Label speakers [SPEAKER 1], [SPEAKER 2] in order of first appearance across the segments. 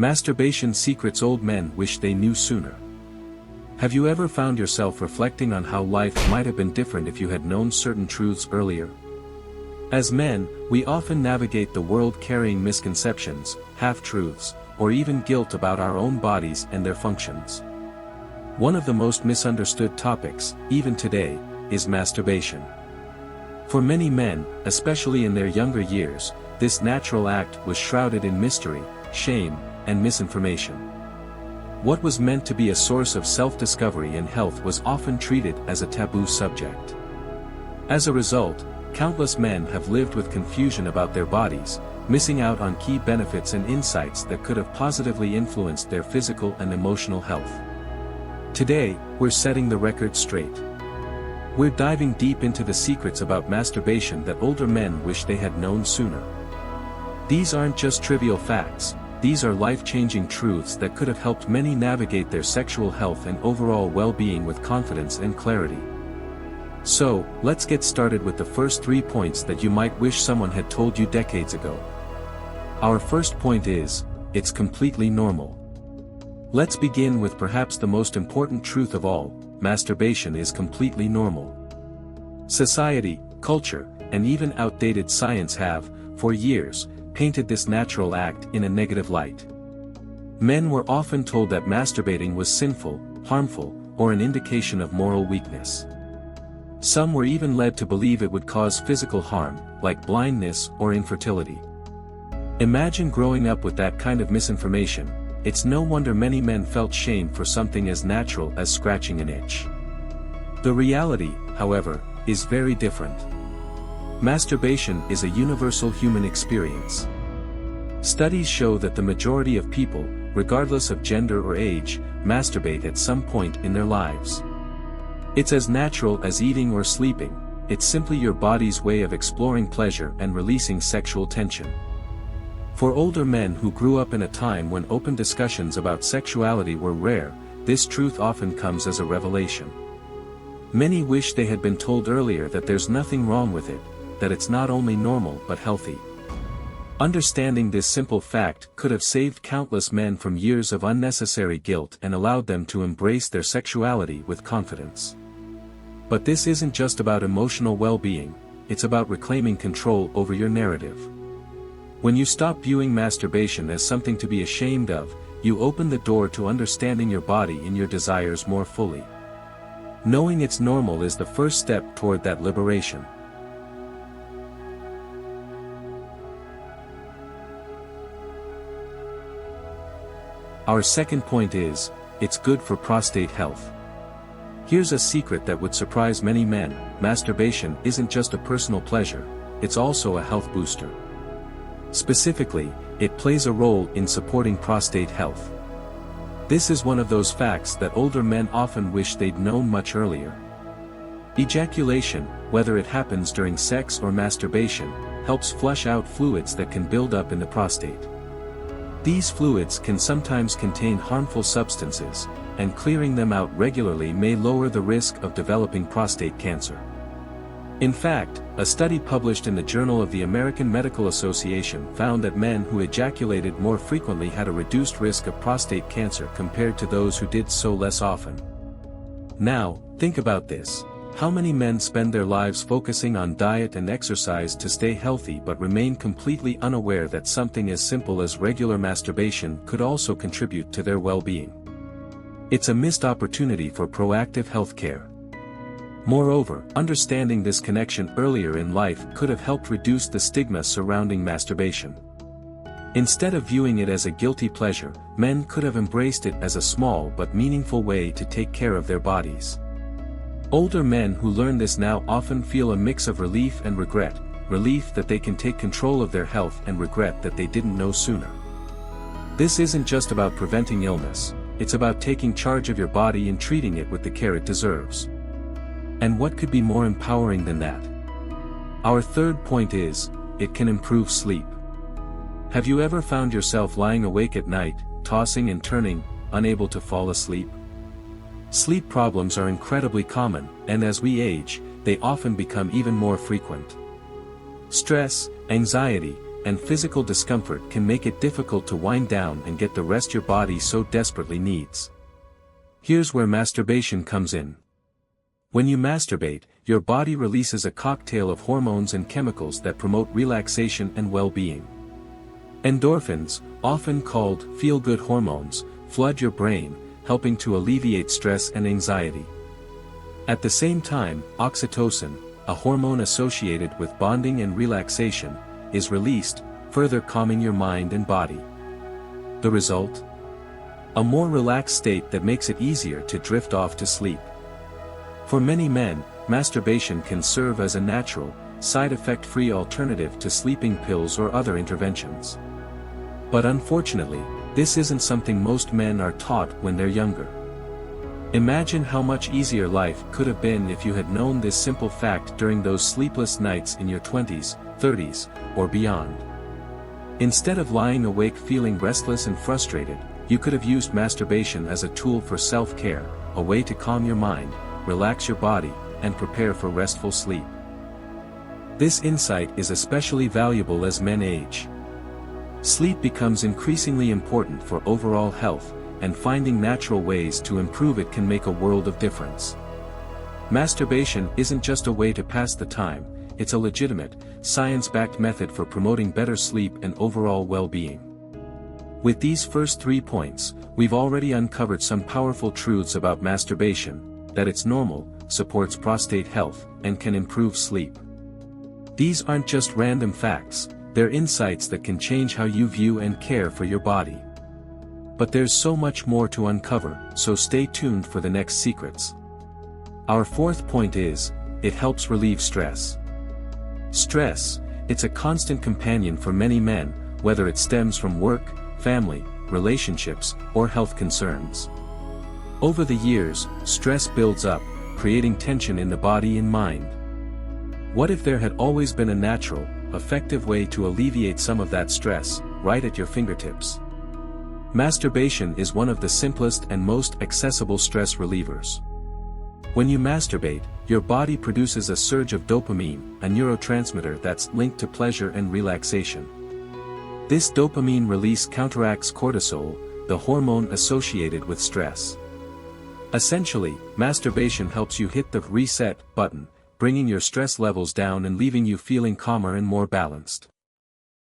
[SPEAKER 1] Masturbation secrets old men wish they knew sooner. Have you ever found yourself reflecting on how life might have been different if you had known certain truths earlier? As men, we often navigate the world carrying misconceptions, half-truths, or even guilt about our own bodies and their functions. One of the most misunderstood topics, even today, is masturbation. For many men, especially in their younger years, this natural act was shrouded in mystery, shame, and misinformation. What was meant to be a source of self-discovery and health was often treated as a taboo subject. As a result, countless men have lived with confusion about their bodies, missing out on key benefits and insights that could have positively influenced their physical and emotional health. Today, we're setting the record straight. We're diving deep into the secrets about masturbation that older men wish they had known sooner. These aren't just trivial facts, these are life-changing truths that could have helped many navigate their sexual health and overall well-being with confidence and clarity. So, let's get started with the first 3 points that you might wish someone had told you decades ago. Our first point is, it's completely normal. Let's begin with perhaps the most important truth of all: masturbation is completely normal. Society, culture, and even outdated science have, for years, painted this natural act in a negative light. Men were often told that masturbating was sinful, harmful, or an indication of moral weakness. Some were even led to believe it would cause physical harm, like blindness or infertility. Imagine growing up with that kind of misinformation. It's no wonder many men felt shame for something as natural as scratching an itch. The reality, however, is very different. Masturbation is a universal human experience. Studies show that the majority of people, regardless of gender or age, masturbate at some point in their lives. It's as natural as eating or sleeping, it's simply your body's way of exploring pleasure and releasing sexual tension. For older men who grew up in a time when open discussions about sexuality were rare, this truth often comes as a revelation. Many wish they had been told earlier that there's nothing wrong with it, that it's not only normal but healthy. Understanding this simple fact could have saved countless men from years of unnecessary guilt and allowed them to embrace their sexuality with confidence. But this isn't just about emotional well-being, it's about reclaiming control over your narrative. When you stop viewing masturbation as something to be ashamed of, you open the door to understanding your body and your desires more fully. Knowing it's normal is the first step toward that liberation. Our second point is, it's good for prostate health. Here's a secret that would surprise many men: masturbation isn't just a personal pleasure, it's also a health booster. Specifically, it plays a role in supporting prostate health. This is one of those facts that older men often wish they'd known much earlier. Ejaculation, whether it happens during sex or masturbation, helps flush out fluids that can build up in the prostate. These fluids can sometimes contain harmful substances, and clearing them out regularly may lower the risk of developing prostate cancer. In fact, a study published in the Journal of the American Medical Association found that men who ejaculated more frequently had a reduced risk of prostate cancer compared to those who did so less often. Now, think about this. How many men spend their lives focusing on diet and exercise to stay healthy but remain completely unaware that something as simple as regular masturbation could also contribute to their well-being? It's a missed opportunity for proactive health care. Moreover, understanding this connection earlier in life could have helped reduce the stigma surrounding masturbation. Instead of viewing it as a guilty pleasure, men could have embraced it as a small but meaningful way to take care of their bodies. Older men who learn this now often feel a mix of relief and regret: relief that they can take control of their health and regret that they didn't know sooner. This isn't just about preventing illness, it's about taking charge of your body and treating it with the care it deserves. And what could be more empowering than that? Our third point is, it can improve sleep. Have you ever found yourself lying awake at night, tossing and turning, unable to fall asleep? Sleep problems are incredibly common, and as we age, they often become even more frequent. Stress, anxiety, and physical discomfort can make it difficult to wind down and get the rest your body so desperately needs. Here's where masturbation comes in. When you masturbate, your body releases a cocktail of hormones and chemicals that promote relaxation and well-being. Endorphins, often called feel-good hormones, flood your brain, helping to alleviate stress and anxiety. At the same time, oxytocin, a hormone associated with bonding and relaxation, is released, further calming your mind and body. The result? A more relaxed state that makes it easier to drift off to sleep. For many men, masturbation can serve as a natural, side effect-free alternative to sleeping pills or other interventions. But unfortunately, this isn't something most men are taught when they're younger. Imagine how much easier life could have been if you had known this simple fact during those sleepless nights in your 20s, 30s, or beyond. Instead of lying awake feeling restless and frustrated, you could have used masturbation as a tool for self-care, a way to calm your mind, relax your body, and prepare for restful sleep. This insight is especially valuable as men age. Sleep becomes increasingly important for overall health, and finding natural ways to improve it can make a world of difference. Masturbation isn't just a way to pass the time, it's a legitimate, science-backed method for promoting better sleep and overall well-being. With these first 3 points, we've already uncovered some powerful truths about masturbation: that it's normal, supports prostate health, and can improve sleep. These aren't just random facts, they're insights that can change how you view and care for your body. But there's so much more to uncover, so stay tuned for the next secrets. Our 4th point is, it helps relieve stress. Stress, it's a constant companion for many men, whether it stems from work, family, relationships, or health concerns. Over the years, stress builds up, creating tension in the body and mind. What if there had always been a natural, effective way to alleviate some of that stress, right at your fingertips? Masturbation is one of the simplest and most accessible stress relievers. When you masturbate, your body produces a surge of dopamine, a neurotransmitter that's linked to pleasure and relaxation. This dopamine release counteracts cortisol, the hormone associated with stress. Essentially, masturbation helps you hit the reset button, bringing your stress levels down and leaving you feeling calmer and more balanced.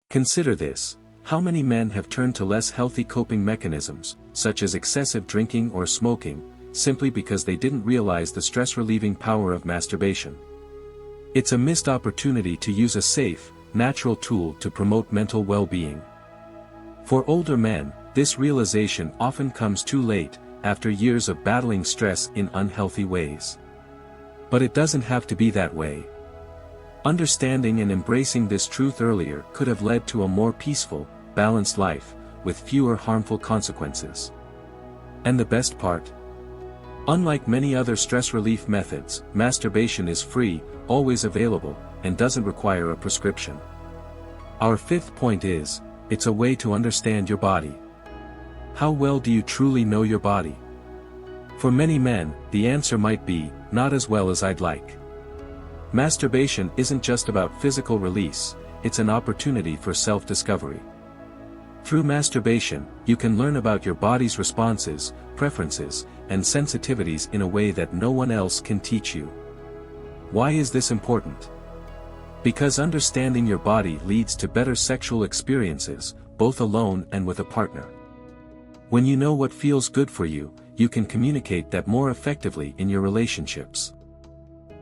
[SPEAKER 1] Consider this: how many men have turned to less healthy coping mechanisms, such as excessive drinking or smoking, simply because they didn't realize the stress-relieving power of masturbation? It's a missed opportunity to use a safe, natural tool to promote mental well-being. For older men, this realization often comes too late, after years of battling stress in unhealthy ways. But it doesn't have to be that way. Understanding and embracing this truth earlier could have led to a more peaceful, balanced life, with fewer harmful consequences. And the best part? Unlike many other stress relief methods, masturbation is free, always available, and doesn't require a prescription. Our 5th point is, it's a way to understand your body. How well do you truly know your body? For many men, the answer might be, not as well as I'd like. Masturbation isn't just about physical release, it's an opportunity for self-discovery. Through masturbation, you can learn about your body's responses, preferences, and sensitivities in a way that no one else can teach you. Why is this important? Because understanding your body leads to better sexual experiences, both alone and with a partner. When you know what feels good for you, you can communicate that more effectively in your relationships.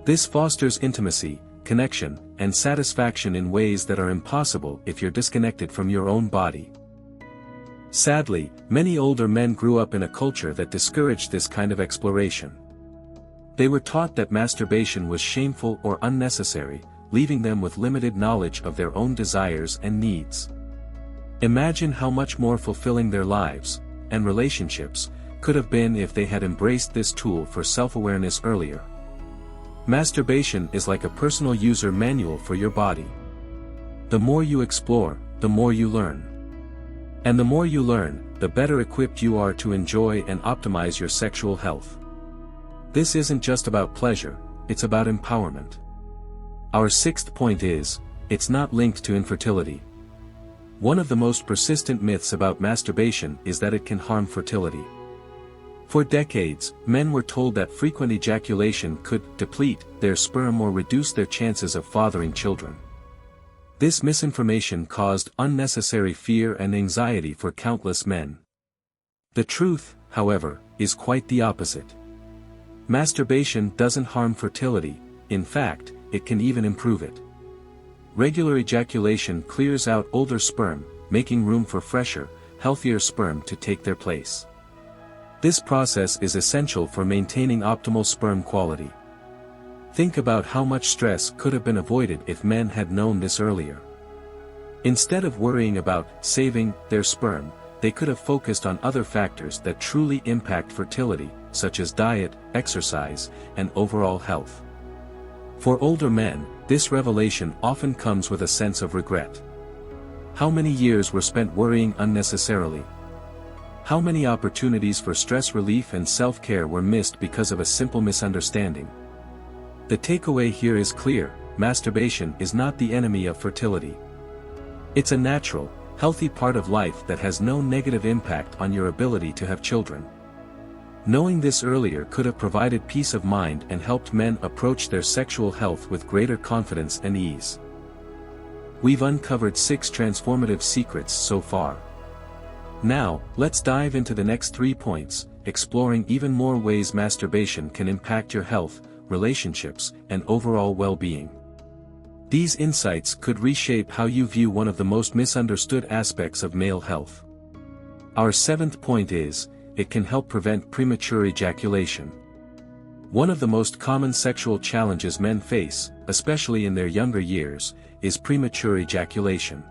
[SPEAKER 1] This fosters intimacy, connection, and satisfaction in ways that are impossible if you're disconnected from your own body. Sadly, many older men grew up in a culture that discouraged this kind of exploration. They were taught that masturbation was shameful or unnecessary, leaving them with limited knowledge of their own desires and needs. Imagine how much more fulfilling their lives, and relationships, could have been if they had embraced this tool for self-awareness earlier. Masturbation is like a personal user manual for your body. The more you explore, the more you learn. And the more you learn, the better equipped you are to enjoy and optimize your sexual health. This isn't just about pleasure, it's about empowerment. Our 6th point is, it's not linked to infertility. One of the most persistent myths about masturbation is that it can harm fertility. For decades, men were told that frequent ejaculation could deplete their sperm or reduce their chances of fathering children. This misinformation caused unnecessary fear and anxiety for countless men. The truth, however, is quite the opposite. Masturbation doesn't harm fertility, in fact, it can even improve it. Regular ejaculation clears out older sperm, making room for fresher, healthier sperm to take their place. This process is essential for maintaining optimal sperm quality. Think about how much stress could have been avoided if men had known this earlier. Instead of worrying about saving their sperm, they could have focused on other factors that truly impact fertility, such as diet, exercise, and overall health. For older men, this revelation often comes with a sense of regret. How many years were spent worrying unnecessarily? How many opportunities for stress relief and self-care were missed because of a simple misunderstanding? The takeaway here is clear: masturbation is not the enemy of fertility. It's a natural, healthy part of life that has no negative impact on your ability to have children. Knowing this earlier could have provided peace of mind and helped men approach their sexual health with greater confidence and ease. We've uncovered 6 transformative secrets so far. Now, let's dive into the next 3 points, exploring even more ways masturbation can impact your health, relationships, and overall well-being. These insights could reshape how you view one of the most misunderstood aspects of male health. Our 7th point is, it can help prevent premature ejaculation. One of the most common sexual challenges men face, especially in their younger years, is premature ejaculation.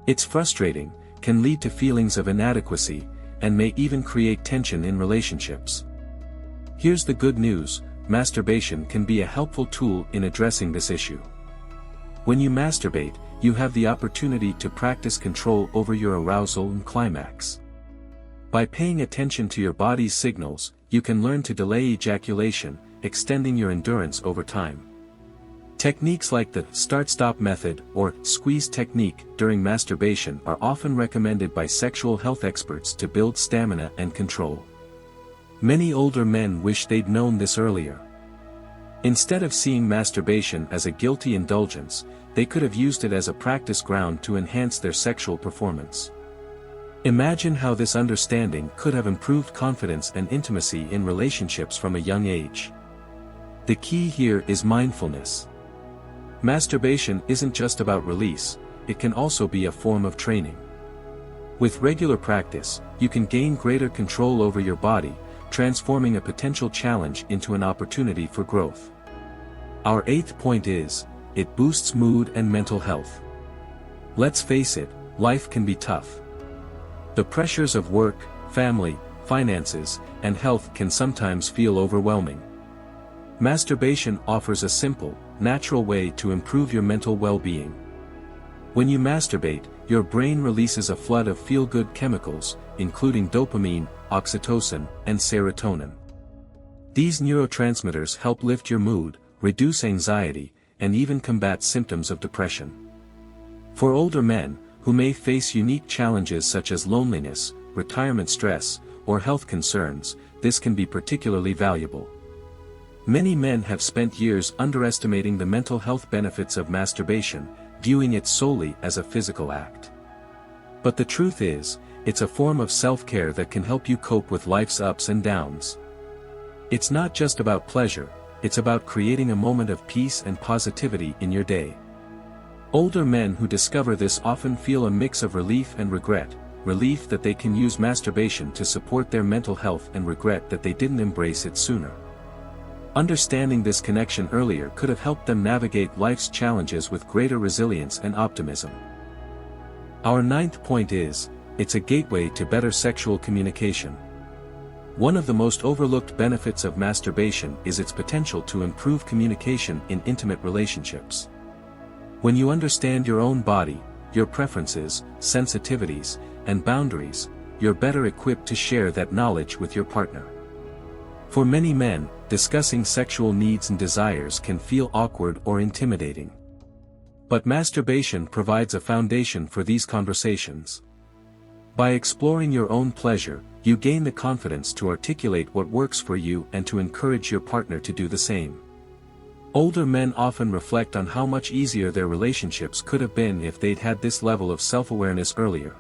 [SPEAKER 1] It's frustrating, can lead to feelings of inadequacy, and may even create tension in relationships. Here's the good news: masturbation can be a helpful tool in addressing this issue. When you masturbate, you have the opportunity to practice control over your arousal and climax. By paying attention to your body's signals, you can learn to delay ejaculation, extending your endurance over time. Techniques like the start-stop method or squeeze technique during masturbation are often recommended by sexual health experts to build stamina and control. Many older men wish they'd known this earlier. Instead of seeing masturbation as a guilty indulgence, they could have used it as a practice ground to enhance their sexual performance. Imagine how this understanding could have improved confidence and intimacy in relationships from a young age. The key here is mindfulness. Masturbation isn't just about release, it can also be a form of training. With regular practice, you can gain greater control over your body, transforming a potential challenge into an opportunity for growth. Our 8th point is, it boosts mood and mental health. Let's face it, life can be tough. The pressures of work, family, finances, and health can sometimes feel overwhelming. Masturbation offers a simple, natural way to improve your mental well-being. When you masturbate, your brain releases a flood of feel-good chemicals, including dopamine, oxytocin, and serotonin. These neurotransmitters help lift your mood, reduce anxiety, and even combat symptoms of depression. For older men, who may face unique challenges such as loneliness, retirement stress, or health concerns, this can be particularly valuable. Many men have spent years underestimating the mental health benefits of masturbation, viewing it solely as a physical act. But the truth is, it's a form of self-care that can help you cope with life's ups and downs. It's not just about pleasure, it's about creating a moment of peace and positivity in your day. Older men who discover this often feel a mix of relief and regret, relief that they can use masturbation to support their mental health and regret that they didn't embrace it sooner. Understanding this connection earlier could have helped them navigate life's challenges with greater resilience and optimism. Our 9th point is, it's a gateway to better sexual communication. One of the most overlooked benefits of masturbation is its potential to improve communication in intimate relationships. When you understand your own body, your preferences, sensitivities, and boundaries, you're better equipped to share that knowledge with your partner. For many men, discussing sexual needs and desires can feel awkward or intimidating. But masturbation provides a foundation for these conversations. By exploring your own pleasure, you gain the confidence to articulate what works for you and to encourage your partner to do the same. Older men often reflect on how much easier their relationships could have been if they'd had this level of self-awareness earlier.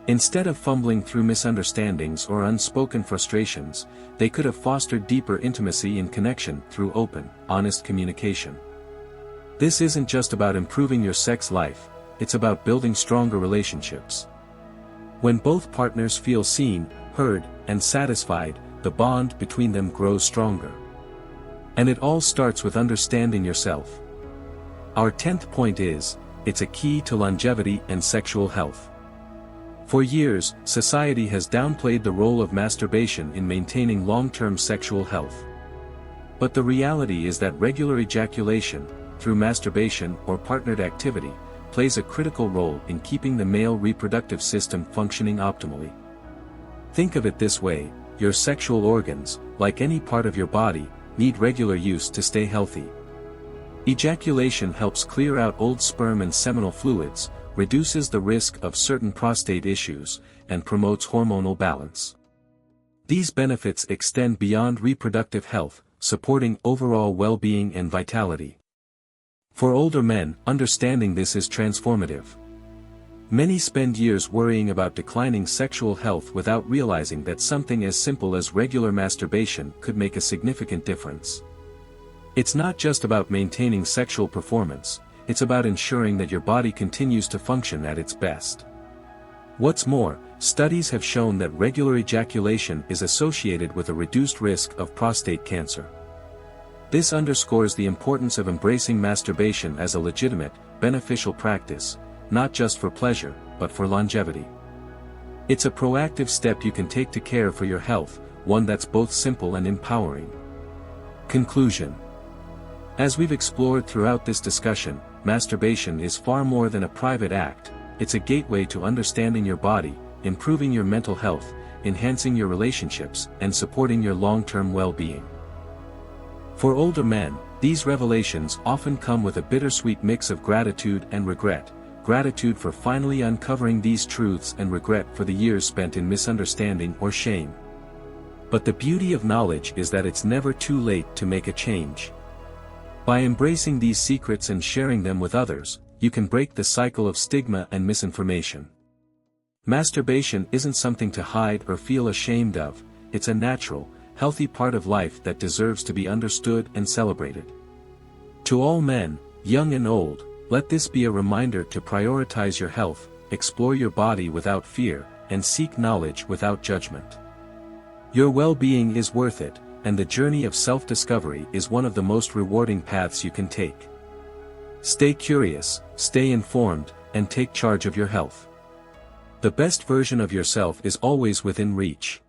[SPEAKER 1] Instead of fumbling through misunderstandings or unspoken frustrations, they could have fostered deeper intimacy and connection through open, honest communication. This isn't just about improving your sex life, it's about building stronger relationships. When both partners feel seen, heard, and satisfied, the bond between them grows stronger. And it all starts with understanding yourself. Our 10th point is, it's a key to longevity and sexual health. For years, society has downplayed the role of masturbation in maintaining long-term sexual health. But the reality is that regular ejaculation, through masturbation or partnered activity, plays a critical role in keeping the male reproductive system functioning optimally. Think of it this way, your sexual organs, like any part of your body, need regular use to stay healthy. Ejaculation helps clear out old sperm and seminal fluids, reduces the risk of certain prostate issues, and promotes hormonal balance. These benefits extend beyond reproductive health, supporting overall well-being and vitality. For older men, understanding this is transformative. Many spend years worrying about declining sexual health without realizing that something as simple as regular masturbation could make a significant difference. It's not just about maintaining sexual performance, it's about ensuring that your body continues to function at its best. What's more, studies have shown that regular ejaculation is associated with a reduced risk of prostate cancer. This underscores the importance of embracing masturbation as a legitimate, beneficial practice, not just for pleasure, but for longevity. It's a proactive step you can take to care for your health, one that's both simple and empowering. Conclusion. As we've explored throughout this discussion, masturbation is far more than a private act, it's a gateway to understanding your body, improving your mental health, enhancing your relationships, and supporting your long-term well-being. For older men, these revelations often come with a bittersweet mix of gratitude and regret, gratitude for finally uncovering these truths and regret for the years spent in misunderstanding or shame. But the beauty of knowledge is that it's never too late to make a change. By embracing these secrets and sharing them with others, you can break the cycle of stigma and misinformation. Masturbation isn't something to hide or feel ashamed of, it's a natural, healthy part of life that deserves to be understood and celebrated. To all men, young and old, let this be a reminder to prioritize your health, explore your body without fear, and seek knowledge without judgment. Your well-being is worth it, and the journey of self-discovery is one of the most rewarding paths you can take. Stay curious, stay informed, and take charge of your health. The best version of yourself is always within reach.